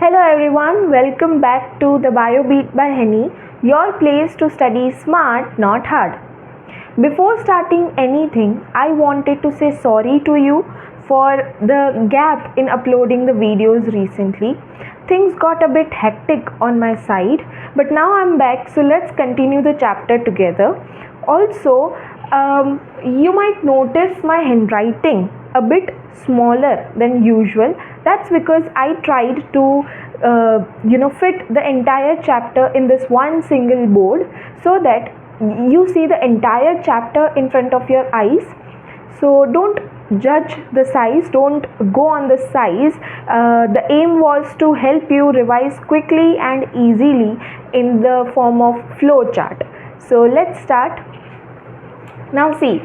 Hello everyone, welcome back to the BioBeat by Henny, your place to study smart, not hard. Before starting anything, I wanted to say sorry to you for the gap in uploading the videos recently. Things got a bit hectic on my side, but now I'm back, so let's continue the chapter together. Also, you might notice my handwriting a bit smaller than usual. That's because I tried to fit the entire chapter in this one single board so that you see the entire chapter in front of your eyes. So don't judge the size, don't go on the size. The aim was to help you revise quickly and easily in the form of flow chart. So let's start. Now see,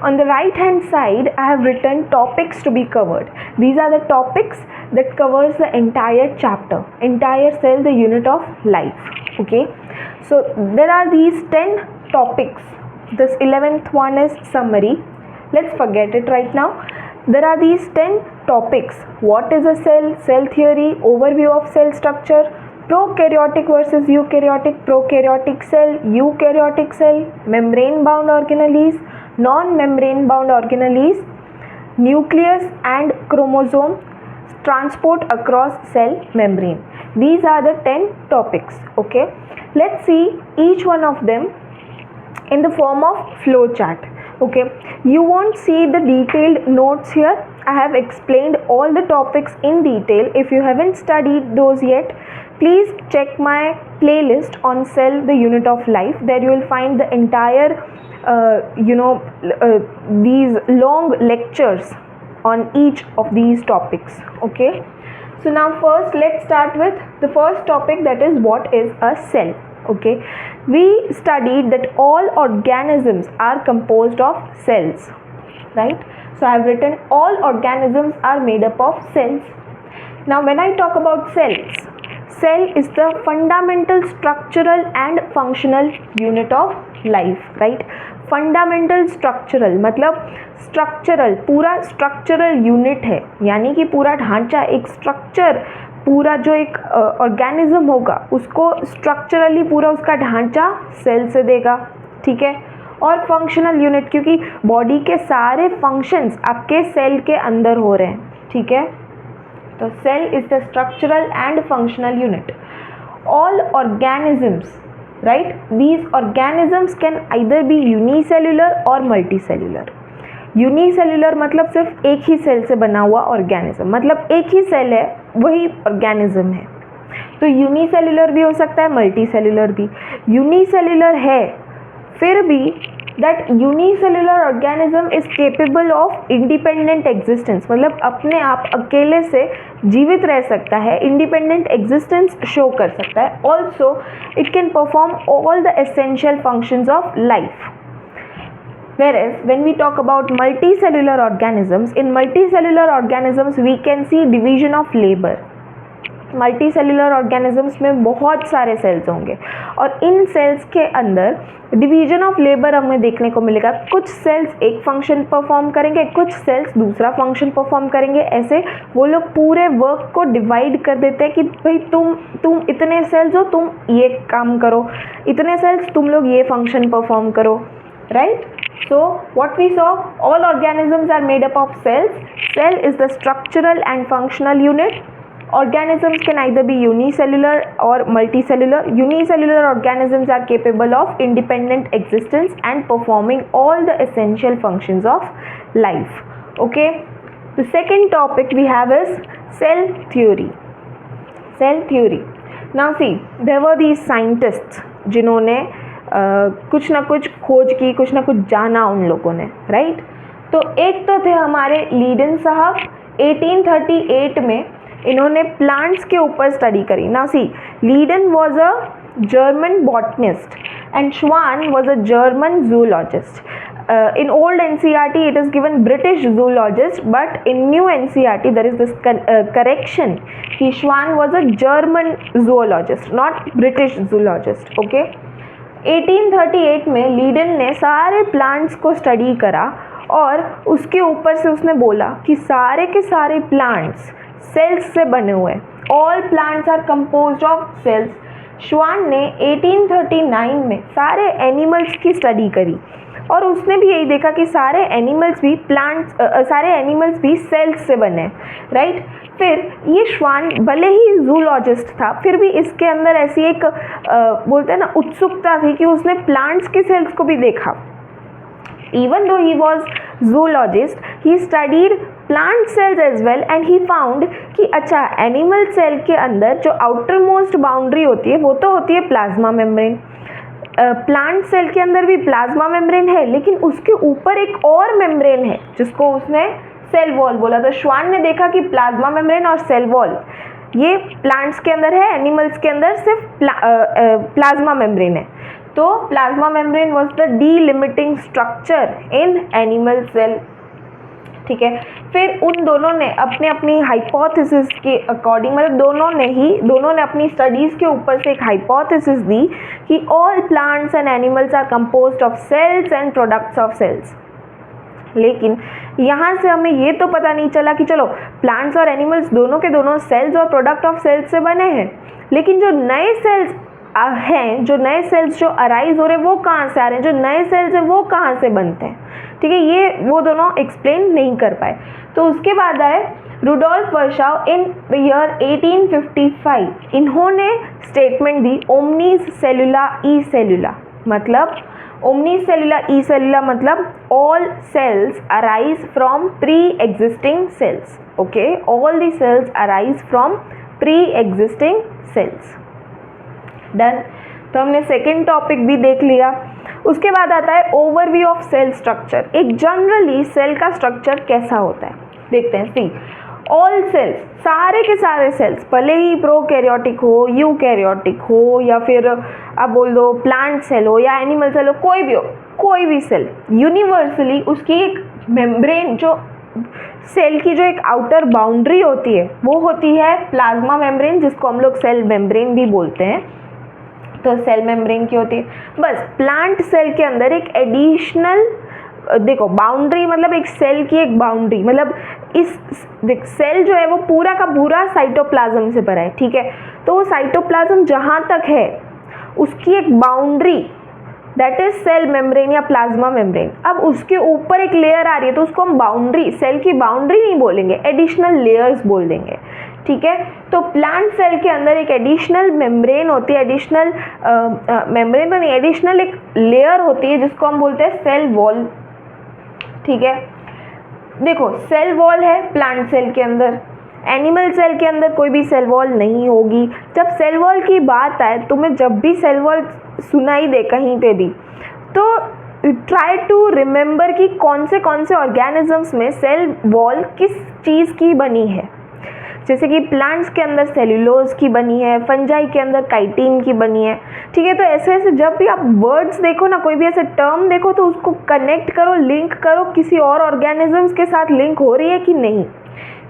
on the right hand side I have written topics to be covered. These are the topics that covers the entire chapter, entire cell, the unit of life. Okay, so there are these 10 topics. This 11th one is summary. Let's forget it right now. There are these 10 topics. What is a cell? Cell theory, overview of cell structure, prokaryotic versus eukaryotic, prokaryotic cell, eukaryotic cell, membrane bound organelles, non-membrane bound organelles, nucleus and chromosome, transport across cell membrane. These are the 10 topics. Okay, let's see each one of them in the form of flow chart. Okay, you won't see the detailed notes here. I have explained all the topics in detail. If you haven't studied those yet, please check my playlist on cell, the unit of life. There you will find the entire these long lectures on each of these topics. Okay, so now first let's start with the first topic, that is what is a cell. Okay, we studied that all organisms are composed of cells, right? So I have written all organisms are made up of cells. Now when I talk about cells, cell is the fundamental structural and functional unit of life, right? Fundamental structural मतलब structural, पूरा structural unit है, यानी कि पूरा ढांचा, एक structure, पूरा जो एक ऑर्गेनिज्म होगा उसको स्ट्रक्चरली पूरा उसका ढांचा सेल से देगा. ठीक है. और फंक्शनल यूनिट, क्योंकि बॉडी के सारे फंक्शंस आपके सेल के अंदर हो रहे हैं. ठीक है. तो cell is the structural and functional unit. All organisms, right, these organisms can either be unicellular or multicellular. Unicellular मतलब सिर्फ एक ही सेल से बना हुआ ऑर्गेनिज्म, मतलब एक ही सेल है वही ऑर्गेनिज्म है. तो यूनिसेल्युलर भी हो सकता है, मल्टीसेल्युलर भी. यूनिसेल्युलर है फिर भी that unicellular organism is capable of independent existence, मतलब अपने आप अकेले से जीवित रह सकता है, इंडिपेंडेंट एग्जिस्टेंस शो कर सकता है. Also it can perform all the essential functions of life. Whereas when we talk about multicellular organisms, in multicellular organisms we can see division of labor. Multicellular organisms में बहुत सारे sales होंगे और इन sales के अंदर डिवीजन ऑफ लेबर हमें देखने को मिलेगा. कुछ सेल्स एक फंक्शन परफॉर्म करेंगे, कुछ सेल्स दूसरा फंक्शन परफॉर्म करेंगे. ऐसे वो लोग पूरे वर्क को डिवाइड कर देते हैं कि भाई तुम इतने सेल्स हो, तुम ये काम करो, इतने सेल्स तुम लोग ये फंक्शन परफॉर्म करो. Right. So what we saw, all organisms are made up of cells. Cell is the structural and functional unit. Organisms can either be unicellular or multicellular. Unicellular organisms are capable of independent existence and performing all the essential functions of life. Okay. The second topic we have is cell theory. Cell theory. Now see, there were these scientists जिन्होंने कुछ ना कुछ खोज की, कुछ ना कुछ जाना उन लोगों ने. राइट. तो एक तो थे हमारे लीडन साहब. 1838 में इन्होंने प्लांट्स के ऊपर स्टडी करी. Now see, Schleiden was a German botanist and Schwann was a German zoologist. in old NCERT it is given British zoologist, but in new NCERT there is this correction कि Schwann was a German zoologist, not British zoologist. Okay. 1838 में लीडन ने सारे plants को study करा और उसके ऊपर से उसने बोला कि सारे के सारे प्लांट्स सेल्स से बने हुए हैं। All plants are composed of cells. Schwann ने 1839 में सारे एनिमल्स की स्टडी करी और उसने भी यही देखा कि सारे एनिमल्स भी सेल्स से बने, राइट। फिर ये श्वान भले ही जूलॉजिस्ट था, फिर भी इसके अंदर ऐसी एक बोलते हैं ना उत्सुकता थी कि उसने प्लांट्स के सेल्स को भी देखा। Even though he was zoologist, he studied plant cells as well and he found कि अच्छा एनिमल सेल के अंदर जो आउटर मोस्ट बाउंड्री होती है वो तो होती है प्लाज्मा मेम्ब्रेन। प्लांट सेल के अंदर भी प्लाज्मा मेम्ब्रेन है, लेकिन उसके ऊपर एक और मेम्ब्रेन है जिसको उसने सेल वॉल बोला। तो श्वान ने देखा कि प्लाज्मा मेम्ब्रेन और सेल वॉल ये प्लांट्स के अंदर है, एनिमल्स के अंदर सिर्फ प्लाज्मा मेम्ब्रेन है। तो plasma membrane was the delimiting structure in animal cell, ठीक है। फिर उन दोनों ने अपने अपनी हाइपोथेसिस के अकॉर्डिंग, मतलब दोनों ने अपनी स्टडीज़ के ऊपर से एक हाइपोथेसिस दी कि all plants and animals are composed of cells and products of cells. लेकिन यहाँ से हमें ये तो पता नहीं चला कि चलो प्लांट्स और एनिमल्स दोनों के दोनों सेल्स और प्रोडक्ट ऑफ सेल्स से बने हैं, लेकिन जो नए सेल्स हैं, जो नए सेल्स जो अराइज हो रहे हैं वो कहाँ से आ रहे हैं, जो नए सेल्स हैं वो कहाँ से बनते हैं, ठीक है। ये वो दोनों एक्सप्लेन नहीं कर पाए। तो उसके बाद आए रुडोल्फ वर्शाव इन ईयर 1855। इन्होंने स्टेटमेंट दी ओमनीज सेलुला ई सेलुला, मतलब ओमनीज सेलुला ई सेलुला मतलब all cells arise from pre existing cells, okay. All the cells arise from pre existing cells. Done. तो हमने सेकेंड टॉपिक भी देख लिया। उसके बाद आता है ओवरव्यू ऑफ सेल स्ट्रक्चर। एक जनरली सेल का स्ट्रक्चर कैसा होता है देखते हैं। सी ऑल सेल्स, सारे के सारे सेल्स, भले ही प्रोकैरियोटिक हो, यूकैरियोटिक हो, या फिर आप बोल दो प्लांट सेल हो या एनिमल सेल हो, कोई भी हो, कोई भी सेल यूनिवर्सली उसकी एक मेम्ब्रेन, जो सेल की जो एक आउटर बाउंड्री होती है वो होती है प्लाज्मा मेम्ब्रेन, जिसको हम लोग सेल मेम्ब्रेन भी बोलते हैं। तो सेल मेम्ब्रेन की होती है। बस प्लांट सेल के अंदर एक एडिशनल, देखो बाउंड्री मतलब एक सेल की एक बाउंड्री, मतलब इस सेल जो है वो पूरा का पूरा साइटोप्लाज्म से भरा है, ठीक है। तो वो साइटोप्लाज्म जहाँ तक है उसकी एक boundary, that is cell membrane या प्लाज्मा मेम्ब्रेन। अब उसके ऊपर एक लेयर आ रही है तो उसको हम बाउंड्री, सेल की बाउंड्री नहीं बोलेंगे, एडिशनल लेयर्स बोल देंगे, ठीक है। तो प्लांट सेल के अंदर एक एडिशनल मेम्ब्रेन होती है, एडिशनल मेम्ब्रेन तो नहीं, एडिशनल एक लेयर होती है जिसको हम बोलते हैं सेल वॉल, ठीक है। देखो सेल वॉल है प्लांट सेल के अंदर, एनिमल सेल के अंदर कोई भी सेल वॉल नहीं होगी। जब सेल वॉल की बात आए, तुम्हें जब भी सेल वॉल सुनाई दे कहीं पे भी, तो ट्राई टू रिमेंबर कि कौन से ऑर्गेनिजम्स में सेल वॉल किस चीज़ की बनी है। जैसे कि प्लांट्स के अंदर सेल्यूलोज की बनी है, फंजाई के अंदर काइटिन की बनी है, ठीक है। तो ऐसे जब भी आप वर्ड्स देखो ना, कोई भी ऐसे टर्म देखो, तो उसको कनेक्ट करो, लिंक करो, किसी और ऑर्गेनिजम्स के साथ लिंक हो रही है कि नहीं।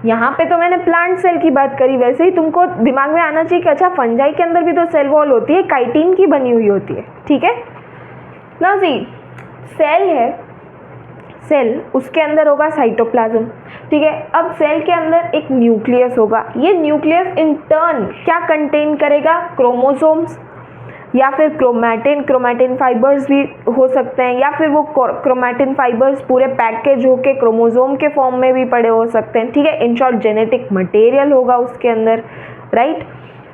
यहाँ पे तो मैंने प्लांट सेल की बात करी, वैसे ही तुमको दिमाग में आना चाहिए कि अच्छा फंजाई के अंदर भी तो सेल वॉल होती है, काइटिन की बनी हुई होती है, ठीक है ना। सी सेल है, सेल उसके अंदर होगा साइटोप्लाज्म, ठीक है। अब सेल के अंदर एक न्यूक्लियस होगा, ये न्यूक्लियस इन टर्न क्या कंटेन करेगा, क्रोमोसोम्स या फिर क्रोमैटिन फाइबर्स भी हो सकते हैं, या फिर वो क्रोमैटिन फाइबर्स पूरे पैकेज होके क्रोमोसोम के फॉर्म में भी पड़े हो सकते हैं, ठीक है। इन शॉर्ट जेनेटिक मटेरियल होगा उसके अंदर, राइट।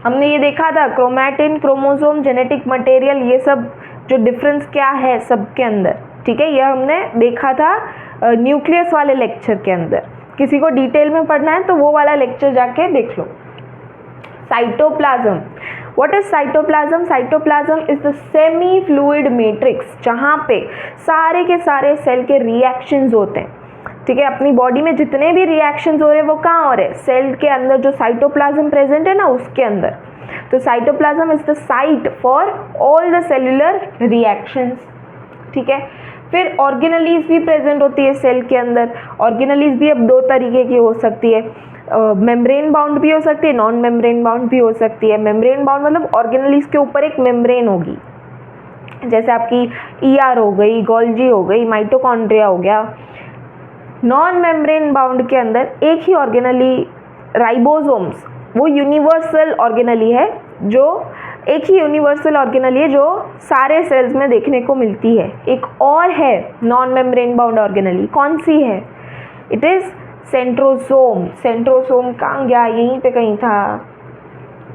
हमने ये देखा था क्रोमैटिन, क्रोमोसोम, जेनेटिक मटेरियल, ये सब जो डिफरेंस क्या है सबके अंदर, ठीक है। यह हमने देखा था न्यूक्लियस वाले लेक्चर के अंदर। किसी को डिटेल में पढ़ना है तो वो वाला लेक्चर जाके देख लो। Cytoplasm, what is cytoplasm? Cytoplasm is the semi fluid matrix, जहाँ पे सारे के सारे सेल के रिएक्शंस होते हैं, ठीक है। अपनी बॉडी में जितने भी रिएक्शंस हो रहे हैं वो कहाँ हो रहे हैं, सेल के अंदर जो साइटोप्लाज्म प्रेजेंट है ना उसके अंदर। तो cytoplasm is the site for all the cellular reactions, ठीक है। फिर ऑर्गेनेलीज भी प्रेजेंट होती है सेल के अंदर। ऑर्गेनेलीज भी अब दो तरीके की हो सकती है, मेम्ब्रेन बाउंड भी हो सकती है, नॉन मेम्ब्रेन बाउंड भी हो सकती है। मेम्ब्रेन बाउंड मतलब ऑर्गेनेलीज के ऊपर एक मेम्ब्रेन होगी, जैसे आपकी ईआर हो गई, गोल्जी हो गई, माइटोकॉन्ड्रिया हो गया। नॉन मेम्ब्रेन बाउंड के अंदर एक ही ऑर्गेनली राइबोसोम्स वो यूनिवर्सल ऑर्गेनली है, जो एक ही यूनिवर्सल ऑर्गेनली है जो सारे सेल्स में देखने को मिलती है। एक और है नॉन मेम्ब्रेन बाउंड ऑर्गेनली, कौन सी है? It is centrosome. सेंट्रोसोम कहाँ गया? यहीं पे कहीं था,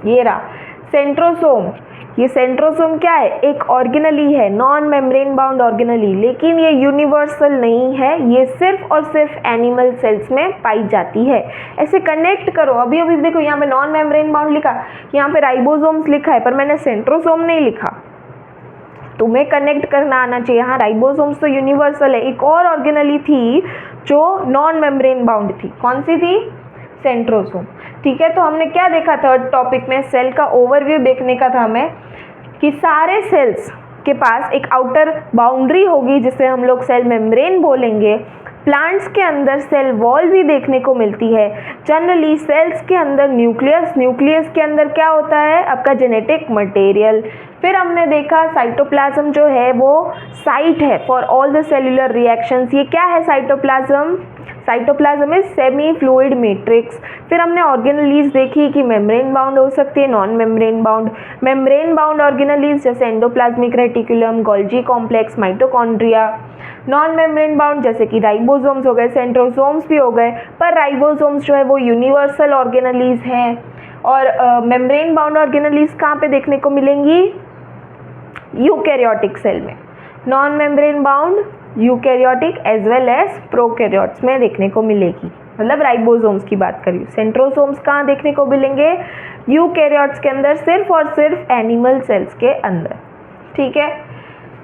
ये रहा सेंट्रोसोम। ये सेंट्रोसोम क्या है? एक ऑर्गेनली है, नॉन मेम्ब्रेन बाउंड ऑर्गेनली, लेकिन ये यूनिवर्सल नहीं है, ये सिर्फ और सिर्फ एनिमल सेल्स में पाई जाती है। ऐसे कनेक्ट करो, अभी अभी देखो यहाँ पे नॉन मेम्ब्रेन बाउंड लिखा, यहाँ पे राइबोसोम्स लिखा है, पर मैंने सेंट्रोसोम नहीं लिखा। तुम्हें कनेक्ट करना आना चाहिए। हाँ, राइबोसोम्स तो यूनिवर्सल है। एक और ऑर्गेनली थी जो नॉन मेम्ब्रेन बाउंड थी, कौन सी थी? सेंट्रोसोम। ठीक है, तो हमने क्या देखा थर्ड टॉपिक में? सेल का ओवरव्यू देखने का था हमें कि सारे सेल्स के पास एक आउटर बाउंड्री होगी जिसे हम लोग सेल मेम्ब्रेन बोलेंगे। प्लांट्स के अंदर सेल वॉल भी देखने को मिलती है। जनरली सेल्स के अंदर न्यूक्लियस, न्यूक्लियस के अंदर क्या होता है? आपका जेनेटिक मटेरियल। फिर हमने देखा साइटोप्लाज्म जो है वो साइट है for all the cellular reactions. ये क्या है cytoplasm? Cytoplasm is semi fluid matrix. फिर हमने ऑर्गेनलीज देखी कि मेम्ब्रेन बाउंड हो सकती है, non membrane bound. Membrane bound organelles जैसे endoplasmic reticulum, Golgi complex, mitochondria. Non membrane bound जैसे कि राइबोसोम्स हो गए, सेंट्रोसोम्स भी हो गए, पर राइबोसोम्स जो है वो यूनिवर्सल ऑर्गेनलीज हैं। और मेम्ब्रेन बाउंड ऑर्गेनलीज कहाँ पे देखने को मिलेंगी? यूकैरियोटिक सेल में। Non membrane bound eukaryotic as well as prokaryotes में देखने को मिलेगी, मतलब राइबोसोम्स की बात करिए। सेंट्रोसोम्स कहाँ देखने को मिलेंगे? यूकैरियोट्स के अंदर, सिर्फ और सिर्फ एनिमल सेल्स के अंदर। ठीक है,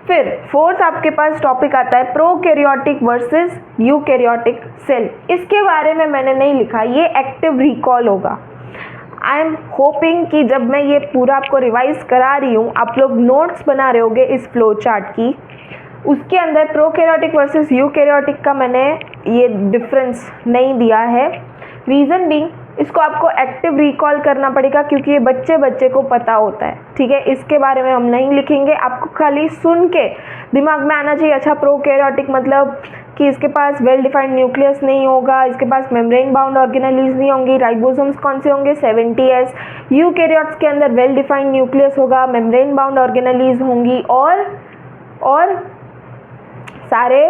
फिर फोर्थ आपके पास टॉपिक आता है प्रोकैरियोटिक वर्सेस यूकैरियोटिक सेल। इसके बारे में मैंने नहीं लिखा, ये एक्टिव रिकॉल होगा। आई एम होपिंग कि जब मैं ये पूरा आपको रिवाइज करा रही हूँ, आप लोग नोट्स बना रहे होगे इस फ्लो चार्ट की, उसके अंदर प्रोकैरियोटिक वर्सेस यूकैरियोटिक का मैंने ये डिफरेंस नहीं दिया है। रीज़न बीइंग, इसको आपको एक्टिव रिकॉल करना पड़ेगा क्योंकि ये बच्चे बच्चे को पता होता है। ठीक है, इसके बारे में हम नहीं लिखेंगे, आपको खाली सुन के दिमाग में आना चाहिए। अच्छा, प्रोकैरियोटिक मतलब कि इसके पास वेल डिफाइंड न्यूक्लियस नहीं होगा, इसके पास मेम्ब्रेन बाउंड ऑर्गेनलीज नहीं होंगी। राइबोसोम्स कौन से होंगे? 70S। यूकैरियोट्स के अंदर वेल डिफाइंड न्यूक्लियस होगा, मेम्ब्रेन बाउंड ऑर्गेनलीज होंगी और सारे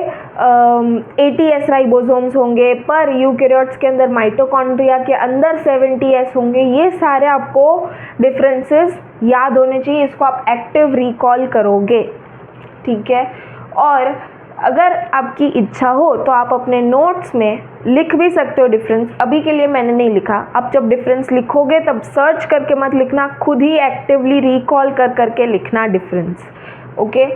80S राइबोसोम्स होंगे, पर यूकैरियोट्स के अंदर माइटोकॉन्ड्रिया के अंदर 70S होंगे। ये सारे आपको डिफरेंसेस याद होने चाहिए, इसको आप एक्टिव रिकॉल करोगे। ठीक है, और अगर आपकी इच्छा हो तो आप अपने नोट्स में लिख भी सकते हो डिफरेंस। अभी के लिए मैंने नहीं लिखा, आप जब डिफरेंस लिखोगे तब सर्च करके मत लिखना, खुद ही एक्टिवली रिकॉल कर करके लिखना difference. Okay,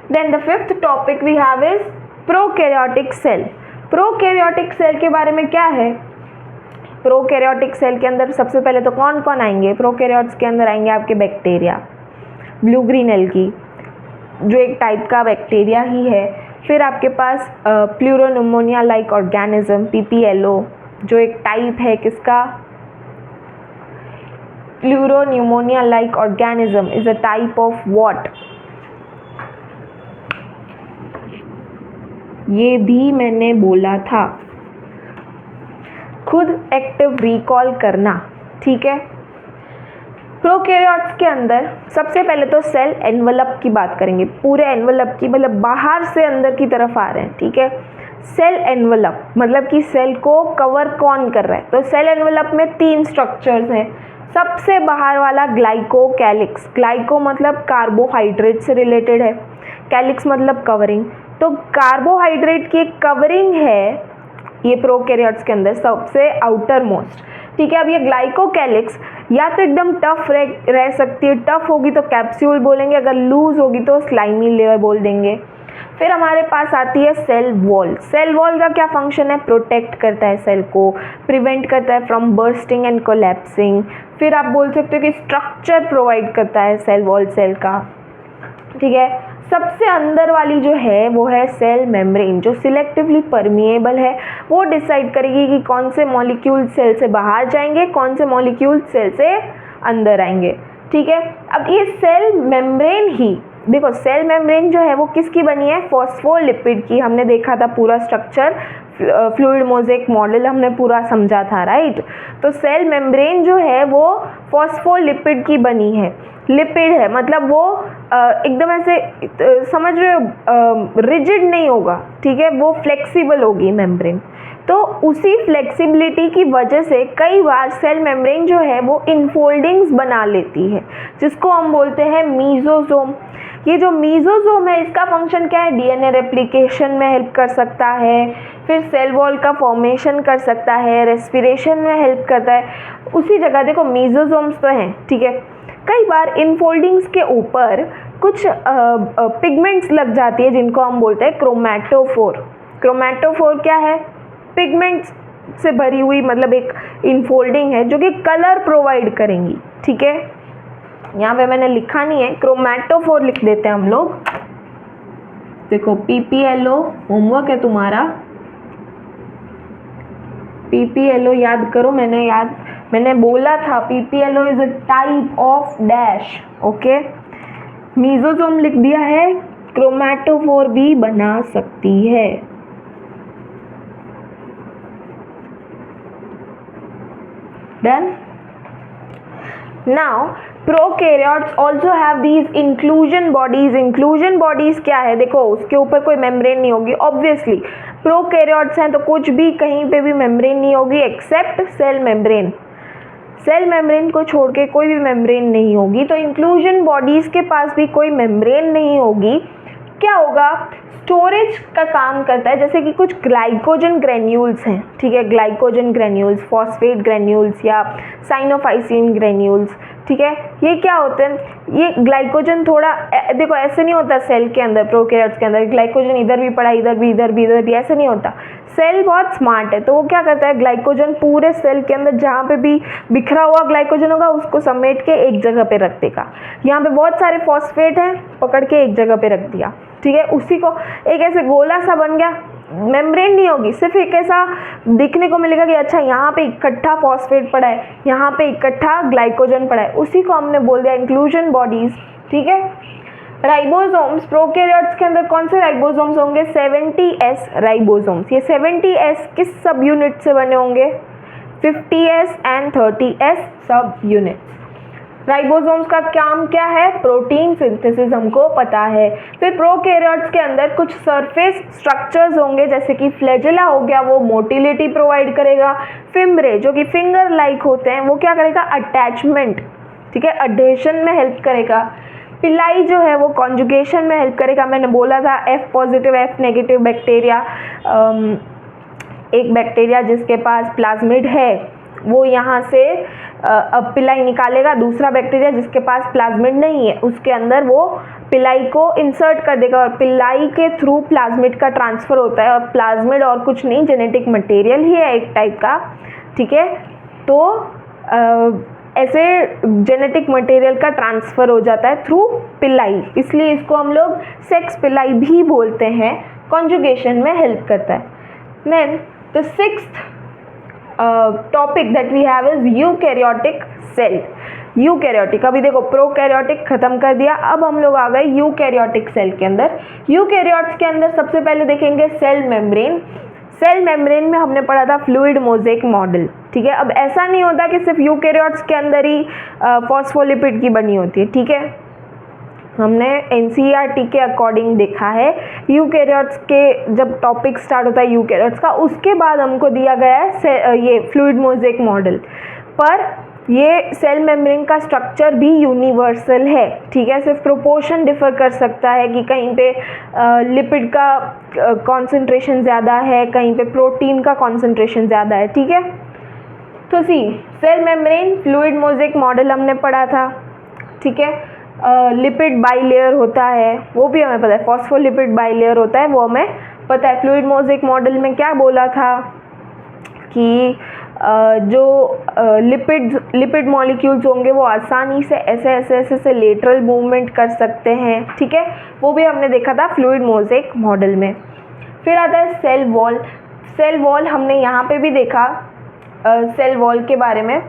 then the fifth topic we have is prokaryotic cell. Prokaryotic cell के बारे में क्या है? प्रोकैरियोटिक सेल के अंदर सबसे पहले तो कौन कौन आएंगे? प्रोकैरियोट्स के अंदर आएंगे आपके बैक्टीरिया, ब्लू ग्रीन एल्गी जो एक टाइप का बैक्टीरिया ही है। फिर आपके पास प्लूरोन्यूमोनिया लाइक ऑर्गेनिज्म, PPLO जो एक टाइप है किसका? Pleuropneumonia like organism is a type of what? ये भी मैंने बोला था, खुद एक्टिव रिकॉल करना। ठीक है, प्रोकैरियोट्स के अंदर सबसे पहले तो सेल एनवलप की बात करेंगे, पूरे एनवलप की, मतलब बाहर से अंदर की तरफ आ रहे हैं। ठीक है, सेल एनवलप मतलब कि सेल को कवर कौन कर रहा है? तो सेल एनवलप में 3 स्ट्रक्चर्स हैं। सबसे बाहर वाला ग्लाइको कैलिक्स, ग्लाइको मतलब कार्बोहाइड्रेट से रिलेटेड है, कैलिक्स मतलब कवरिंग। तो कार्बोहाइड्रेट की एक कवरिंग है ये प्रोकैरियोट्स के अंदर सबसे आउटर मोस्ट। ठीक है, अब ये ग्लाइकोकैलिक्स या तो एकदम टफ रह सकती है, टफ होगी तो कैप्सूल बोलेंगे, अगर लूज होगी तो स्लाइमी लेयर बोल देंगे। फिर हमारे पास आती है सेल वॉल। सेल वॉल का क्या फंक्शन है? प्रोटेक्ट करता है सेल को, प्रिवेंट करता है फ्रॉम बर्स्टिंग एंड कोलैप्सिंग। फिर आप बोल सकते हो कि स्ट्रक्चर प्रोवाइड करता है सेल वॉल सेल का। ठीक है, सबसे अंदर वाली जो है वो है सेल मेम्ब्रेन, जो सिलेक्टिवली परमिएबल है। वो डिसाइड करेगी कि कौन से मॉलिक्यूल सेल से बाहर जाएंगे, कौन से मॉलिक्यूल सेल से अंदर आएंगे। ठीक है, अब ये सेल मेम्ब्रेन ही देखो सेल मेम्ब्रेन जो है वो किसकी बनी है, फॉस्फोलिपिड की। हमने देखा था पूरा स्ट्रक्चर, फ्लूइड मोज़ेक मॉडल हमने पूरा समझा था, राइट। तो सेल मेम्ब्रेन जो है वो फॉस्फोलिपिड की बनी है। लिपिड है मतलब वो एकदम ऐसे समझ रहे हो, रिजिड नहीं होगा, ठीक है, वो फ्लेक्सिबल होगी मेम्ब्रेन। तो उसी फ्लेक्सिबिलिटी की वजह से कई बार सेल मेम्ब्रेन जो है वो इनफोल्डिंग्स बना लेती है, जिसको हम बोलते हैं मीजोसोम। ये जो मीजोसोम है इसका फंक्शन क्या है, डीएनए रेप्लिकेशन में हेल्प कर सकता है, फिर सेल वॉल का फॉर्मेशन कर सकता है, रेस्पिरेशन में हेल्प करता है। उसी जगह देखो मीजोसोम्स तो हैं, ठीक है। कई बार इनफोल्डिंग्स के ऊपर कुछ पिगमेंट्स लग जाती है जिनको हम बोलते हैं क्रोमैटोफोर। क्रोमैटोफोर क्या है, पिगमेंट्स से भरी हुई मतलब एक इनफोल्डिंग है जो कि कलर प्रोवाइड करेंगी, ठीक है। यहाँ पे मैंने लिखा नहीं है, क्रोमैटोफोर लिख देते हैं हम लोग। देखो PPLO होमवर्क है तुम्हारा, PPLO याद करो। मैंने बोला था PPLO is a type of dash, okay. Mesosome लिख दिया है, क्रोमैटोफोर भी बना सकती है। Done. Now prokaryotes also have these inclusion bodies. Inclusion bodies क्या है, देखो उसके ऊपर कोई मेम्ब्रेन नहीं होगी, ऑब्वियसली प्रोकैरियोट्स हैं तो कुछ भी कहीं पे भी मेम्ब्रेन नहीं होगी except cell membrane. Cell membrane को छोड़ के कोई भी मेम्ब्रेन नहीं होगी, तो इंक्लूजन बॉडीज के पास भी कोई मेम्ब्रेन नहीं होगी। क्या होगा, स्टोरेज का काम करता है, जैसे कि कुछ ग्लाइकोजन ग्रेन्यूल्स हैं, ठीक है, ग्लाइकोजन ग्रेन्यूल्स, फॉस्फेट ग्रेन्यूल्स या साइनोफाइसिन ग्रेन्यूल्स, ठीक है। ये क्या होते हैं, ये ग्लाइकोजन थोड़ा देखो ऐसे नहीं होता सेल के अंदर, प्रोकैरियोट्स के अंदर ग्लाइकोजन इधर भी पड़ा, इधर भी ऐसे नहीं होता। सेल बहुत स्मार्ट है, तो वो क्या करता है, ग्लाइकोजन पूरे सेल के अंदर जहाँ पे भी बिखरा हुआ ग्लाइकोजन होगा उसको समेट के एक जगह पे रख देगा। यहाँ पे बहुत सारे फॉस्फेट हैं, पकड़ के एक जगह पे रख दिया, ठीक है। उसी को एक ऐसे गोला सा बन गया, मेम्ब्रेन नहीं होगी, सिर्फ एक ऐसा दिखने को मिलेगा कि अच्छा यहाँ पे इकट्ठा फॉस्फेट पड़ा है, यहाँ पे इकट्ठा ग्लाइकोजन पड़ा है, उसी को हमने बोल दिया इंक्लूजन बॉडीज, ठीक है। राइबोसोम्स, प्रोकैरियोट्स के अंदर कौन से राइबोसोम्स होंगे, 70S राइबोसोम्स। ये 70S किस सब यूनिट से बने होंगे, 50S एंड 30S सब यूनिट्स। राइबोसोम्स का काम क्या है, प्रोटीन सिंथेसिस हमको पता है। फिर प्रोकैरियोट्स के अंदर कुछ सरफेस स्ट्रक्चर्स होंगे, जैसे कि फ्लैजेला हो गया, वो मोटिलिटी प्रोवाइड करेगा। फिम्ब्रे जो कि फिंगर लाइक होते हैं, वो क्या करेगा, अटैचमेंट, ठीक है, अडेशन में हेल्प करेगा। पिलाई जो है वो कॉन्जुगेशन में हेल्प करेगा। मैंने बोला था F positive F negative bacteria, एक बैक्टीरिया जिसके पास प्लाज्मिड है वो यहाँ से अब पिलाई निकालेगा, दूसरा बैक्टीरिया जिसके पास प्लाज्मिड नहीं है उसके अंदर वो पिलाई को इंसर्ट कर देगा, और पिलाई के थ्रू प्लाज्मिड का ट्रांसफ़र होता है। और प्लाज्मिड और कुछ नहीं, जेनेटिक मटेरियल ही है एक टाइप का, ठीक है। तो ऐसे जेनेटिक मटेरियल का ट्रांसफ़र हो जाता है थ्रू पिलाई, इसलिए इसको हम लोग सेक्स पिलाई भी बोलते हैं, कॉन्जुगेशन में हेल्प करता है। Then the sixth topic that we have is eukaryotic cell. Eukaryotic, अभी देखो प्रोकैरियोटिक खत्म कर दिया, अब हम लोग आ गए यूकैरियोटिक सेल के अंदर। यूकैरियोट्स के अंदर सबसे पहले देखेंगे सेल मेम्ब्रेन। सेल मेम्ब्रेन में हमने पढ़ा था फ्लूइड मोज़ेक मॉडल, ठीक है। अब ऐसा नहीं होता कि सिर्फ यूकैरियोट्स के अंदर ही फॉस्फोलिपिड की बनी होती है, ठीक है। हमने NCERT के अकॉर्डिंग देखा है, यूकैरियोट्स के जब टॉपिक स्टार्ट होता है यूकैरियोट्स का, उसके बाद हमको दिया गया है ये फ्लूइड मोज़ेक मॉडल। पर ये सेल मेम्ब्रेन का स्ट्रक्चर भी यूनिवर्सल है, ठीक है। सिर्फ प्रोपोर्शन डिफर कर सकता है कि कहीं पे लिपिड का कॉन्सेंट्रेशन ज़्यादा है, कहीं पे प्रोटीन का कॉन्सेंट्रेशन ज़्यादा है, ठीक है। तो cell membrane fluid mosaic model हमने पढ़ा था, ठीक है। लिपिड बाइलेयर होता है, वो भी हमें पता है, फॉस्फोलिपिड बाइलेयर होता है, वो हमें पता है। फ्लूइड मोज़ेक मॉडल में क्या बोला था कि जो लिपिड मॉलिक्यूल्स होंगे वो आसानी से ऐसे लेटरल मूवमेंट कर सकते हैं, ठीक है। वो भी हमने देखा था फ्लूइड मोज़ेक मॉडल में। फिर आता है सेल वॉल। सेल वॉल हमने यहाँ पे भी देखा सेल वॉल के बारे में।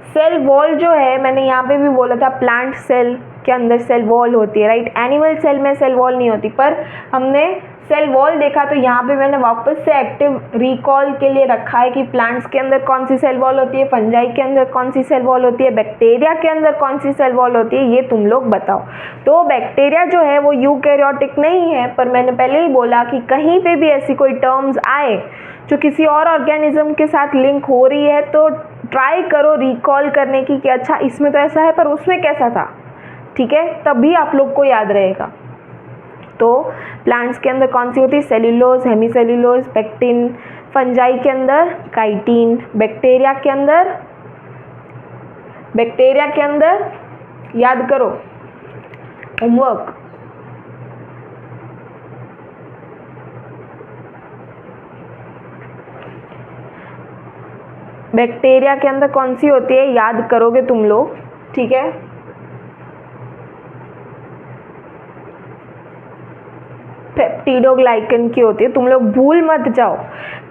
सेल वॉल जो है मैंने यहाँ पे भी बोला था प्लांट सेल, के अंदर सेल वॉल होती है, राइट। एनिमल सेल में सेल वॉल नहीं होती, पर हमने सेल वॉल देखा तो यहाँ पे मैंने वापस से एक्टिव रिकॉल के लिए रखा है कि प्लांट्स के अंदर कौन सी सेल वॉल होती है, फंजाई के अंदर कौन सी सेल वॉल होती है, बैक्टीरिया के अंदर कौन सी सेल वॉल होती है, ये तुम लोग बताओ। तो बैक्टीरिया जो है वो यूकैरियोटिक नहीं है, पर मैंने पहले ही बोला कि कहीं पे भी ऐसी कोई टर्म्स आए जो किसी और ऑर्गेनिज्म के साथ लिंक हो रही है तो ट्राई करो रिकॉल करने की कि अच्छा इसमें तो ऐसा है पर उसमें कैसा था, ठीक है, तभी आप लोग को याद रहेगा। तो प्लांट्स के अंदर कौन सी होती है, सेल्यूलोज, हेमीसेल्यूलोज, पेक्टिन, फंजाई के अंदर काइटिन, बैक्टीरिया के अंदर याद करो होमवर्क, बैक्टीरिया के अंदर कौन सी होती है याद करोगे तुम लोग, ठीक है। पेप्टिडोग्लाइकन की होती है, तुम लोग भूल मत जाओ,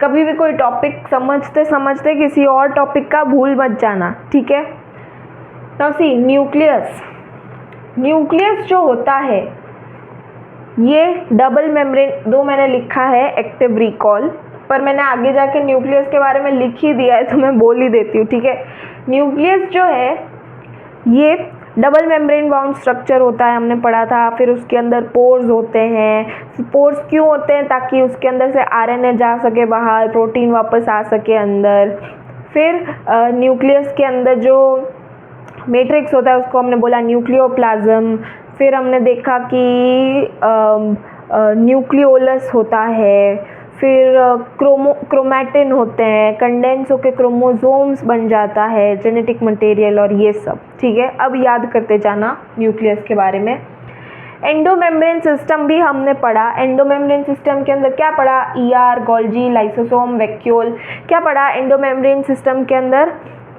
कभी भी कोई टॉपिक समझते समझते किसी और टॉपिक का भूल मत जाना, ठीक है। नाउ सी न्यूक्लियस जो होता है ये डबल मेम्ब्रेन, दो मैंने लिखा है एक्टिव रिकॉल, पर मैंने आगे जाके न्यूक्लियस के बारे में लिख ही दिया है तो मैं बोल ही देती हूँ, ठीक है। न्यूक्लियस जो है ये डबल मेम्ब्रेन बाउंड स्ट्रक्चर होता है, हमने पढ़ा था। फिर उसके अंदर पोर्स होते हैं। पोर्स क्यों होते हैं, ताकि उसके अंदर से आरएनए जा सके बाहर, प्रोटीन वापस आ सके अंदर। फिर न्यूक्लियस के अंदर जो मैट्रिक्स होता है उसको हमने बोला न्यूक्लियोप्लाज्म। फिर हमने देखा कि न्यूक्लियोलस होता है। फिर क्रोमैटिन होते हैं, कंडेंस होकर क्रोमोसोम्स बन जाता है, जेनेटिक मटेरियल और ये सब, ठीक है। अब याद करते जाना न्यूक्लियस के बारे में। एंडोमेम्ब्रेन सिस्टम भी हमने पढ़ा। एंडोमेम्ब्रेन सिस्टम के अंदर क्या पढ़ा, ईआर, गोल्जी, लाइसोसोम, वैक्यूल। क्या पढ़ा एंडोमेम्ब्रेन सिस्टम के अंदर,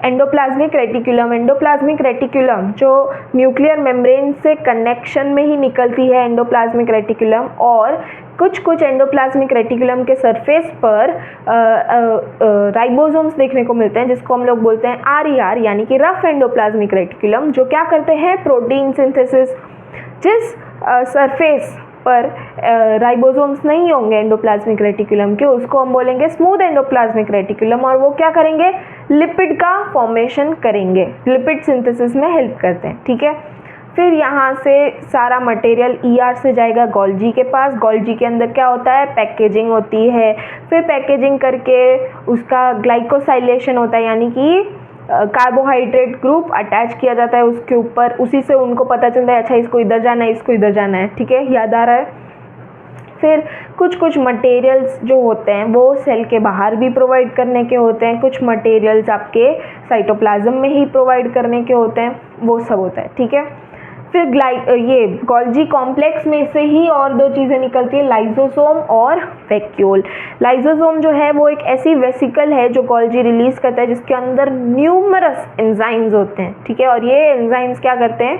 एंडोप्लाज्मिक रेटिकुलम। एंडोप्लाज्मिक रेटिकुलम जो न्यूक्लियर मेम्ब्रेन से कनेक्शन में ही निकलती है, एंडोप्लाज्मिक रेटिकुलम। और कुछ एंडोप्लाज्मिक रेटिकुलम के सरफेस पर राइबोसोम्स देखने को मिलते हैं, जिसको हम लोग बोलते हैं आरईआर, यानी कि रफ एंडोप्लाज्मिक रेटिकुलम, जो क्या करते हैं, प्रोटीन सिंथेसिस। जिस सरफेस पर राइबोसोम्स नहीं होंगे एंडोप्लाज्मिक रेटिकुलम के, उसको हम बोलेंगे स्मूथ एंडोप्लाज्मिक रेटिकुलम, और वो क्या करेंगे, लिपिड का फॉर्मेशन करेंगे, लिपिड सिंथेसिस में हेल्प करते हैं, ठीक है। फिर यहाँ से सारा मटेरियल ईआर से जाएगा गोल्जी के पास। गोल्जी के अंदर क्या होता है, पैकेजिंग होती है। फिर पैकेजिंग करके उसका ग्लाइकोसाइलेशन होता है, यानी कि कार्बोहाइड्रेट ग्रुप अटैच किया जाता है उसके ऊपर। उसी से उनको पता चलता है अच्छा इसको इधर जाना है, इसको इधर जाना है, ठीक है, याद आ रहा है। फिर कुछ मटेरियल्स जो होते हैं वो सेल के बाहर भी प्रोवाइड करने के होते हैं, कुछ मटेरियल्स आपके साइटोप्लाज्म में ही प्रोवाइड करने के होते हैं, वो सब होता है, ठीक है। फिर ये गोल्जी कॉम्प्लेक्स में से ही और दो चीज़ें निकलती है, लाइसोसोम और वैक्यूल। लाइसोसोम जो है वो एक ऐसी वेसिकल है जो गोल्जी रिलीज करता है, जिसके अंदर न्यूमरस एंजाइम्स होते हैं, ठीक है। और ये एंजाइम्स क्या करते हैं,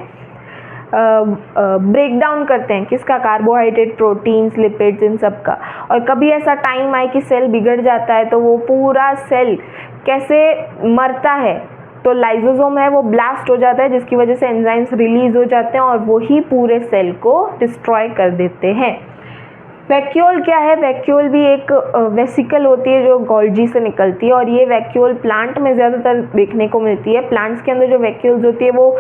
ब्रेक डाउन करते हैं, किसका, कार्बोहाइड्रेट, प्रोटीन्स, लिपिड्स, इन सब का। और कभी ऐसा टाइम आए कि सेल बिगड़ जाता है तो वो पूरा सेल कैसे मरता है, तो लाइसोसोम है वो ब्लास्ट हो जाता है, जिसकी वजह से एंजाइम्स रिलीज हो जाते हैं और वो ही पूरे सेल को डिस्ट्रॉय कर देते हैं। वैक्यूल क्या है, वैक्यूल भी एक वेसिकल होती है जो गोल्जी से निकलती है, और ये वैक्यूल प्लांट में ज़्यादातर देखने को मिलती है। प्लांट्स के अंदर जो वैक्यूल्स होती है वो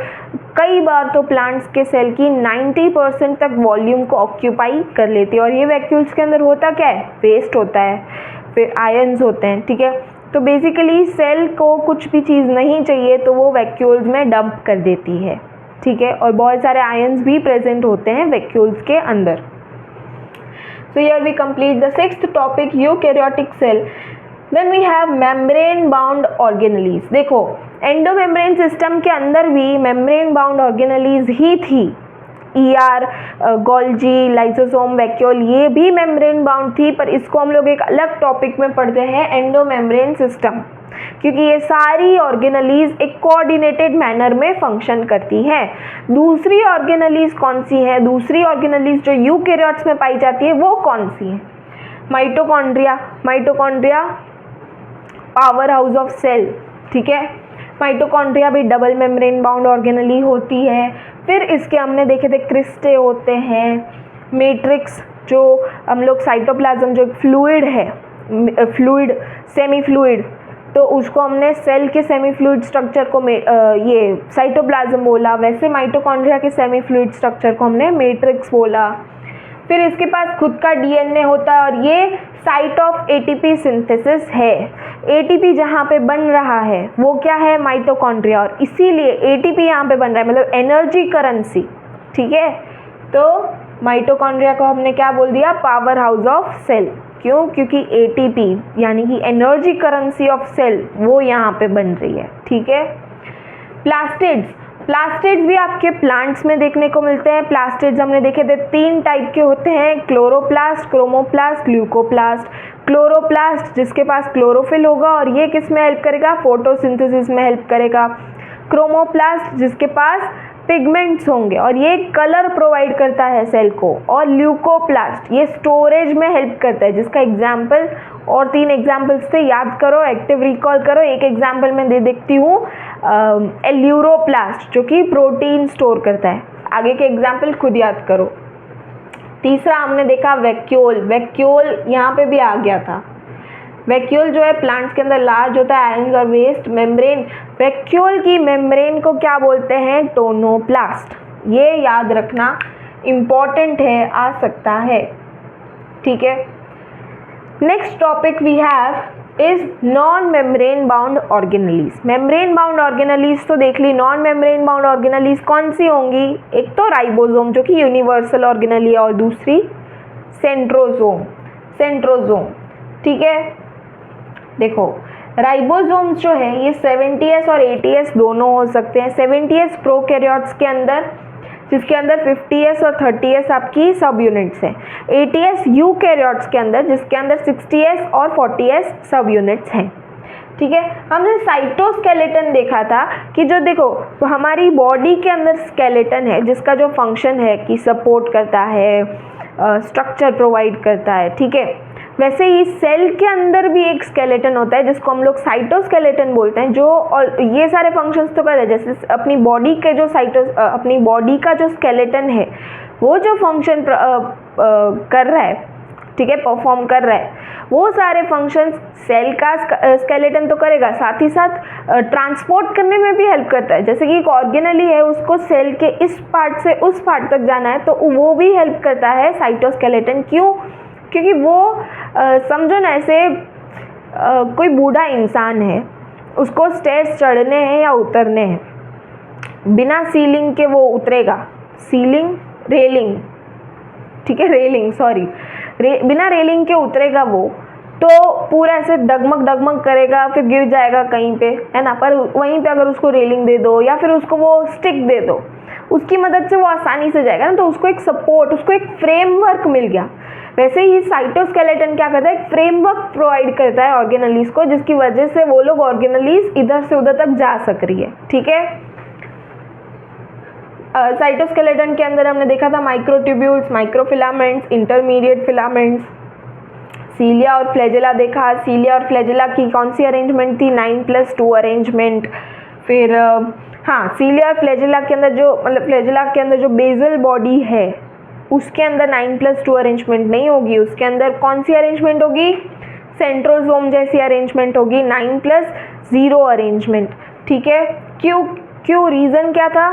कई बार तो प्लांट्स के सेल की 90% तक वॉल्यूम को ऑक्यूपाई कर लेती है। और ये वैक्यूल्स के अंदर होता क्या है, वेस्ट होता है, फिर आयंस होते हैं, ठीक है। तो बेसिकली सेल को कुछ भी चीज़ नहीं चाहिए तो वो वैक्यूल्स में डंप कर देती है, ठीक है। और बहुत सारे आयंस भी प्रेजेंट होते हैं वैक्यूल्स के अंदर। So here we complete the sixth topic, eukaryotic cell. Then we have membrane bound organelles. देखो एंडोमेम्ब्रेन सिस्टम के अंदर भी मेम्ब्रेन बाउंड ऑर्गेनेलीज ही थी। ईआर, गोल्जी, लाइसोसोम, वैक्यूल, ये भी मेम्ब्रेन बाउंड थी, पर इसको हम लोग एक अलग टॉपिक में पढ़ते हैं, एंडोमेम्ब्रेन सिस्टम, क्योंकि ये सारी ऑर्गेनेलीज एक कोऑर्डिनेटेड मैनर में फंक्शन करती हैं। दूसरी ऑर्गेनेलीज कौन सी है, दूसरी ऑर्गेनेलीज जो यूकैरियोट्स में पाई जाती है वो कौन सी है, mitochondria. Mitochondria power house of cell, ठीक है। माइटोकॉन्ड्रिया भी डबल मेम्ब्रेन बाउंड ऑर्गेनेली होती है। फिर इसके हमने देखे थे क्रिस्टे होते हैं, मैट्रिक्स जो हम लोग साइटोप्लाज्म जो फ्लूइड है, फ्लूइड सेमी फ्लूइड, तो उसको हमने सेल के सेमी फ्लूइड स्ट्रक्चर को ये साइटोप्लाज्म बोला, वैसे माइटोकॉन्ड्रिया के सेमी फ्लूइड स्ट्रक्चर को हमने मैट्रिक्स बोला। फिर इसके पास खुद का डीएनए होता है और ये साइट ऑफ एटीपी सिंथेसिस है। एटीपी जहाँ पे बन रहा है वो क्या है, माइटोकॉन्ड्रिया, और इसीलिए एटीपी यहाँ पे बन रहा है, मतलब एनर्जी करेंसी, ठीक है। तो माइटोकॉन्ड्रिया को हमने क्या बोल दिया, पावर हाउस ऑफ सेल। क्यों? क्योंकि एटीपी यानी कि एनर्जी करेंसी ऑफ सेल वो यहाँ पे बन रही है, ठीक है। प्लास्टिड्स, प्लास्टिड्स भी आपके प्लांट्स में देखने को मिलते हैं। प्लास्टिड्स हमने देखे थे 3 टाइप के होते हैं, क्लोरोप्लास्ट, क्रोमोप्लास्ट, ल्यूकोप्लास्ट। क्लोरोप्लास्ट जिसके पास क्लोरोफिल होगा और ये किस में हेल्प करेगा, फोटोसिंथेसिस में हेल्प करेगा। क्रोमोप्लास्ट जिसके पास पिगमेंट्स होंगे और ये कलर प्रोवाइड करता है सेल को। और ल्यूकोप्लास्ट ये स्टोरेज में हेल्प करता है, जिसका एग्जाम्पल और 3 एग्जाम्पल्स थे, याद करो, एक्टिव रिकॉल करो। एक एग्जाम्पल मैं दे देखती हूँ, एल्यूरोप्लास्ट जो कि प्रोटीन स्टोर करता है। आगे के एग्जाम्पल खुद याद करो। तीसरा हमने देखा वैक्यूल, वैक्यूल यहाँ पे भी आ गया था। वैक्यूल जो है प्लांट्स के अंदर लार्ज होता है, आयंस और वेस्ट मेम्ब्रेन। वैक्यूल की मेम्ब्रेन को क्या बोलते हैं, टोनोप्लास्ट। ये याद रखना इम्पॉर्टेंट है, आ सकता है, ठीक है। Next topic we have is non membrane bound organelles. Membrane bound organelles तो देख ली, नॉन मेम्ब्रेन बाउंड ऑर्गेनेलीज कौन सी होंगी, एक तो राइबोसोम जो कि यूनिवर्सल ऑर्गेनेली है और दूसरी सेंट्रोसोम, सेंट्रोसोम, ठीक है। देखो राइबोसोम्स जो है ये 70s और 80s दोनों हो सकते हैं। 70s प्रोकैरियोट्स के अंदर, जिसके अंदर 50s और 30s आपकी सब यूनिट्स हैं। 80s यूकैरियोट्स के अंदर, जिसके अंदर 60s और 40s सब यूनिट्स हैं, ठीक है। हमने साइटोस्केलेटन देखा था कि जो देखो हमारी बॉडी के अंदर स्केलेटन है जिसका जो फंक्शन है कि सपोर्ट करता है, स्ट्रक्चर प्रोवाइड करता है, ठीक है। वैसे ही सेल के अंदर भी एक स्केलेटन होता है जिसको हम लोग साइटोस्केलेटन बोलते हैं, जो और ये सारे फंक्शंस तो कर रहे हैं, जैसे अपनी बॉडी के जो अपनी बॉडी का जो स्केलेटन है वो जो फंक्शन कर रहा है, ठीक है, परफॉर्म कर रहा है, वो सारे फंक्शंस सेल का स्केलेटन तो करेगा, साथ ही साथ ट्रांसपोर्ट करने में भी हेल्प करता है। जैसे कि एक ऑर्गेनेली है, उसको सेल के इस पार्ट से उस पार्ट तक जाना है तो वो भी हेल्प करता है साइटोस्केलेटन। क्यों? क्योंकि वो समझो ना, ऐसे कोई बूढ़ा इंसान है, उसको स्टेयर्स चढ़ने हैं या उतरने हैं, बिना सीलिंग के वो उतरेगा, सीलिंग रेलिंग, ठीक है, रेलिंग सॉरी, बिना रेलिंग के उतरेगा वो, तो पूरा ऐसे डगमग डगमग करेगा, फिर गिर जाएगा कहीं पे, है ना। पर वहीं पे अगर उसको रेलिंग दे दो या फिर उसको वो स्टिक दे दो, उसकी मदद से वो आसानी से जाएगा ना, तो उसको एक सपोर्ट, उसको एक फ्रेमवर्क मिल गया। वैसे ही साइटोस्केलेटन क्या करता है, एक फ्रेमवर्क प्रोवाइड करता है ऑर्गेनेलीज को, जिसकी वजह से वो लोग ऑर्गेनेलीज इधर से उधर तक जा सक रही है, ठीक है। साइटोस्केलेटन के अंदर हमने देखा था माइक्रोट्यूब्यूल्स, माइक्रोफिलामेंट्स, इंटरमीडिएट फिलामेंट्स, सीलिया और फ्लैजेला देखा। सीलिया और फ्लैजेला की कौन सी अरेंजमेंट थी, 9+2 अरेंजमेंट। फिर हाँ, सीलिया और फ्लैजेला के अंदर जो, मतलब फ्लैजेला के अंदर जो बेसल बॉडी है उसके अंदर 9+2 अरेंजमेंट नहीं होगी, उसके अंदर कौन सी अरेंजमेंट होगी, सेंट्रोसोम जैसी अरेंजमेंट होगी, 9+0 अरेंजमेंट, ठीक है। क्यों रीज़न क्या था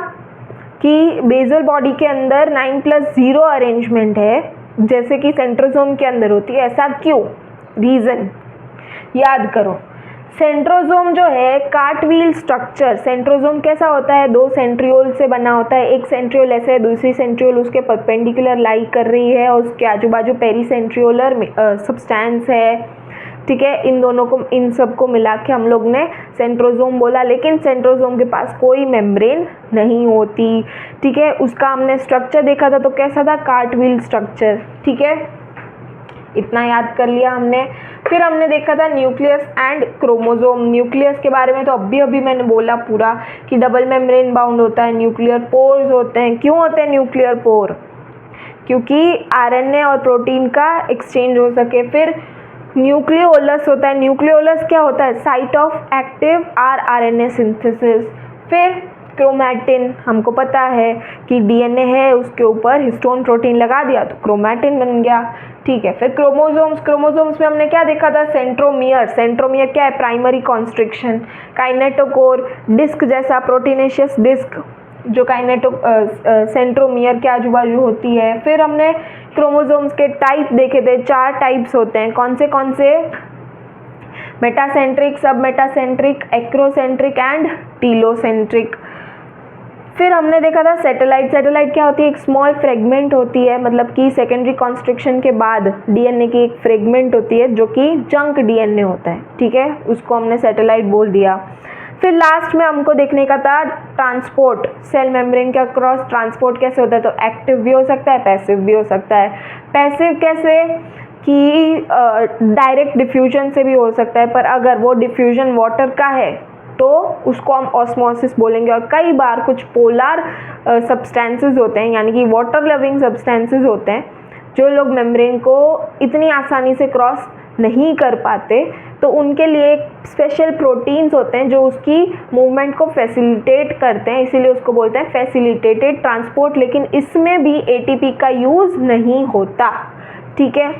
कि बेसल बॉडी के अंदर 9+0 अरेंजमेंट है जैसे कि सेंट्रोसोम के अंदर होती है, ऐसा क्यों, रीज़न याद करो। सेंट्रोसोम जो है कार्टव्हील स्ट्रक्चर, सेंट्रोसोम कैसा होता है, 2 सेंट्रियोल से बना होता है, एक सेंट्रियोल ऐसे है, दूसरी सेंट्रियोल उसके परपेंडिकुलर लाई कर रही है और उसके आजू बाजू पेरीसेंट्रियोलर सब्सटेंस है, ठीक है। इन दोनों को, इन सब को मिला के हम लोग ने सेंट्रोसोम बोला। लेकिन सेंट्रोसोम के पास कोई मेम्ब्रेन नहीं होती, ठीक है। उसका हमने स्ट्रक्चर देखा था तो कैसा था, कार्टव्हील स्ट्रक्चर, ठीक है, इतना याद कर लिया हमने। फिर हमने देखा था न्यूक्लियस एंड क्रोमोसोम। न्यूक्लियस के बारे में तो अभी मैंने बोला पूरा कि डबल मेम्ब्रेन बाउंड होता है, न्यूक्लियर पोर्स होते हैं। क्यों होते हैं न्यूक्लियर पोर, क्योंकि आरएनए और प्रोटीन का एक्सचेंज हो सके। फिर न्यूक्लियोलस होता है, न्यूक्लियोलस क्या होता है, site of active RNA synthesis. फिर क्रोमैटिन, हमको पता है कि डीएनए है उसके ऊपर हिस्टोन प्रोटीन लगा दिया तो क्रोमैटिन बन गया, ठीक है। फिर क्रोमोसोम्स में हमने क्या देखा था, सेंट्रोमियर क्या है, प्राइमरी कॉन्स्ट्रिक्शन। काइनेटोकोर, डिस्क जैसा प्रोटीनेशियस डिस्क जो सेंट्रोमियर के आजू बाजू होती है। फिर हमने क्रोमोसोम्स के टाइप देखे थे, 4 टाइप्स होते हैं, कौन से, मेटासेंट्रिक, सब मेटासेंट्रिक, एक्रोसेंट्रिक एंड टीलोसेंट्रिक। फिर हमने देखा था सैटेलाइट क्या होती है, एक स्मॉल फ्रेगमेंट होती है, मतलब कि सेकेंडरी कॉन्स्ट्रिक्शन के बाद डीएनए की एक फ्रेगमेंट होती है जो कि जंक डीएनए होता है, ठीक है, उसको हमने सैटेलाइट बोल दिया। फिर लास्ट में हमको देखने का था ट्रांसपोर्ट, सेल मेम्ब्रेन के अक्रॉस ट्रांसपोर्ट कैसे होता है, तो एक्टिव भी हो सकता है, पैसिव भी हो सकता है। पैसिव कैसे कि डायरेक्ट डिफ्यूजन से भी हो सकता है, पर अगर वो डिफ्यूजन वाटर का है तो उसको हम ऑस्मोसिस बोलेंगे। और कई बार कुछ पोलर सब्सटेंसेस होते हैं, यानी कि वाटर लविंग सब्सटेंसेस होते हैं, जो लोग मेम्ब्रेन को इतनी आसानी से क्रॉस नहीं कर पाते, तो उनके लिए स्पेशल प्रोटीन्स होते हैं जो उसकी मूवमेंट को फैसिलिटेट करते हैं, इसीलिए उसको बोलते हैं फैसिलिटेटेड ट्रांसपोर्ट। लेकिन इसमें भी एटीपी का यूज़ नहीं होता, ठीक है।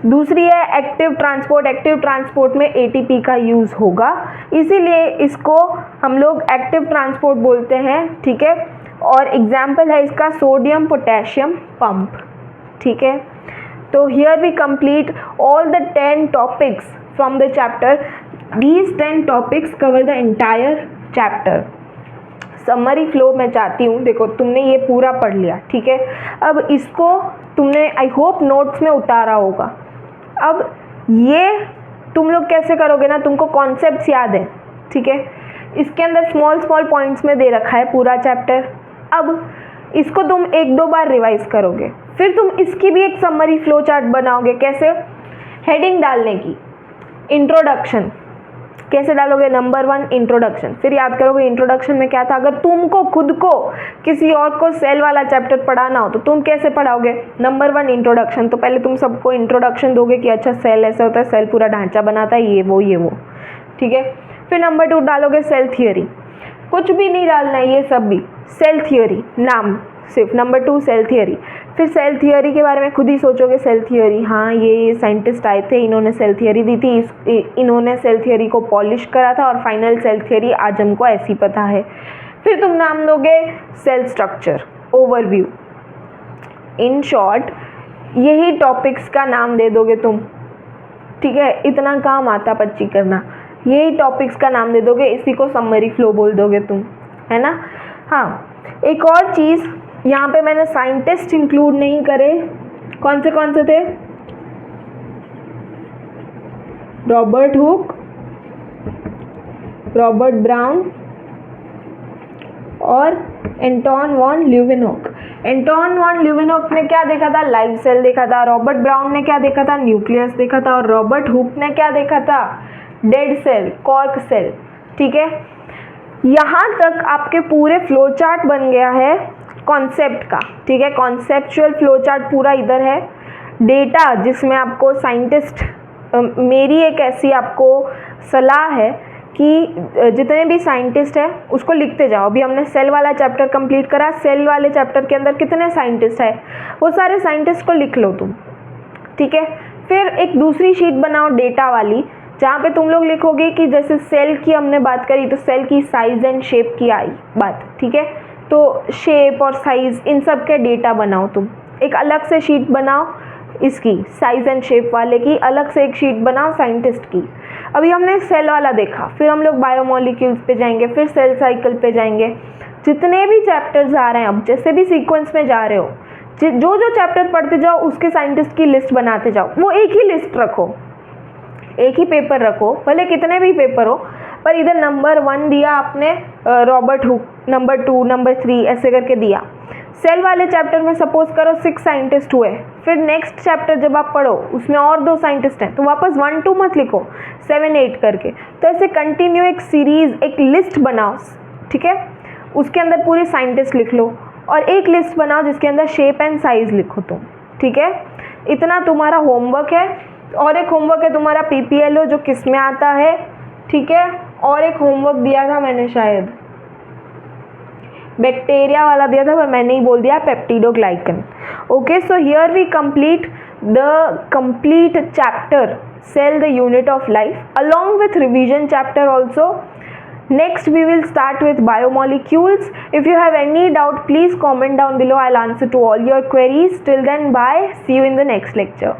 दूसरी है एक्टिव ट्रांसपोर्ट में एटीपी का यूज़ होगा, इसीलिए इसको हम लोग एक्टिव ट्रांसपोर्ट बोलते हैं, ठीक है। और एग्जाम्पल है इसका सोडियम पोटेशियम पंप, ठीक है। तो here we complete all the 10 topics from the chapter. These 10 topics cover the entire chapter. Summary flow मैं चाहती हूँ, देखो तुमने ये पूरा पढ़ लिया, ठीक है। अब इसको तुमने आई होप नोट्स में उतारा होगा। अब ये तुम लोग कैसे करोगे ना, तुमको कॉन्सेप्ट्स याद है, ठीक है। इसके अंदर स्मॉल पॉइंट्स में दे रखा है पूरा चैप्टर। अब इसको तुम 1-2 बार रिवाइज करोगे, फिर तुम इसकी भी एक समरी फ्लो चार्ट बनाओगे। कैसे, हेडिंग डालने की, इंट्रोडक्शन कैसे डालोगे, नंबर 1 इंट्रोडक्शन। फिर याद करोगे इंट्रोडक्शन में क्या था। अगर तुमको खुद को किसी और को सेल वाला चैप्टर पढ़ाना हो तो तुम कैसे पढ़ाओगे, नंबर 1 इंट्रोडक्शन। तो पहले तुम सबको इंट्रोडक्शन दोगे कि अच्छा सेल ऐसा होता है, सेल पूरा ढांचा बनाता है, ये वो, ठीक है। फिर नंबर 2 डालोगे सेल थियोरी, कुछ भी नहीं डालना है, ये सब भी सेल थियोरी, नाम सिर्फ। Number 2 cell theory. फिर सेल थियोरी के बारे में खुद ही सोचोगे, सेल थियोरी, हाँ ये साइंटिस्ट आए थे, इन्होंने सेल थियोरी दी थी, इन्होंने सेल थियोरी को पॉलिश करा था और फाइनल सेल थियोरी आज हमको ऐसी पता है। फिर तुम नाम दोगे cell structure, overview. In short यही टॉपिक्स का नाम दे दोगे तुम, ठीक है। इतना काम आता बच्ची करना, यही टॉपिक्स का नाम दे दोगे, इसी को समरी फ्लो बोल दोगे तुम, है ना। हाँ, एक और चीज़ यहाँ पे मैंने साइंटिस्ट इंक्लूड नहीं करे, कौन से थे, रॉबर्ट हुक, रॉबर्ट ब्राउन और एंटोन वॉन ल्यूवेनहोक। एंटोन वॉन ल्यूवेनहोक ने क्या देखा था, लाइव सेल देखा था। रॉबर्ट ब्राउन ने क्या देखा था, न्यूक्लियस देखा था। और रॉबर्ट हुक ने क्या देखा था, डेड सेल, कॉर्क सेल, ठीक है। यहाँ तक आपके पूरे फ्लो चार्ट बन गया है कॉन्सेप्ट का, ठीक है। कॉन्सेप्चुअल फ्लो चार्ट पूरा इधर है। डेटा जिसमें आपको साइंटिस्ट, मेरी एक ऐसी आपको सलाह है कि जितने भी साइंटिस्ट हैं उसको लिखते जाओ। अभी हमने सेल वाला चैप्टर कंप्लीट करा, सेल वाले चैप्टर के अंदर कितने साइंटिस्ट हैं वो सारे साइंटिस्ट को लिख लो तुम, ठीक है। फिर एक दूसरी शीट बनाओ डेटा वाली, जहाँ पे तुम लोग लिखोगे कि जैसे सेल की हमने बात करी तो सेल की साइज एंड शेप की आई बात, ठीक है। तो शेप और साइज इन सब के डेटा बनाओ तुम, एक अलग से शीट बनाओ इसकी साइज एंड शेप वाले की, अलग से एक शीट बनाओ साइंटिस्ट की। अभी हमने सेल वाला देखा, फिर हम लोग बायोमोलिक्यूल्स पे जाएंगे, फिर सेल साइकिल पे जाएंगे। जितने भी चैप्टर्स आ रहे हैं, अब जैसे भी सीक्वेंस में जा रहे हो, जो चैप्टर पढ़ते जाओ उसके साइंटिस्ट की लिस्ट बनाते जाओ। वो एक ही लिस्ट रखो, एक ही पेपर रखो, भले कितने भी पेपर हो, पर इधर नंबर 1 दिया आपने रॉबर्ट हुक, नंबर 2, नंबर 3 ऐसे करके दिया। सेल वाले चैप्टर में सपोज करो 6 साइंटिस्ट हुए, फिर नेक्स्ट चैप्टर जब आप पढ़ो उसमें और 2 साइंटिस्ट हैं, तो वापस 1-2 मत लिखो, 7-8 करके। तो ऐसे कंटिन्यू एक सीरीज, एक लिस्ट बनाओ, ठीक है। उसके अंदर पूरे साइंटिस्ट लिख लो और एक लिस्ट बनाओ जिसके अंदर शेप एंड साइज लिखो तुम, ठीक है। इतना तुम्हारा होमवर्क है। और एक होमवर्क है तुम्हारा PPLO जो किस में आता है, ठीक है। और एक होमवर्क दिया था मैंने शायद, बैक्टीरिया वाला दिया था पर मैंने ही बोल दिया peptidoglycan. Okay, so here we complete the complete chapter cell the unit of life along with revision chapter also. Next we will start with biomolecules. If you have any doubt, please comment down below. I'll answer to all your queries. Till then, bye. See you in the next lecture.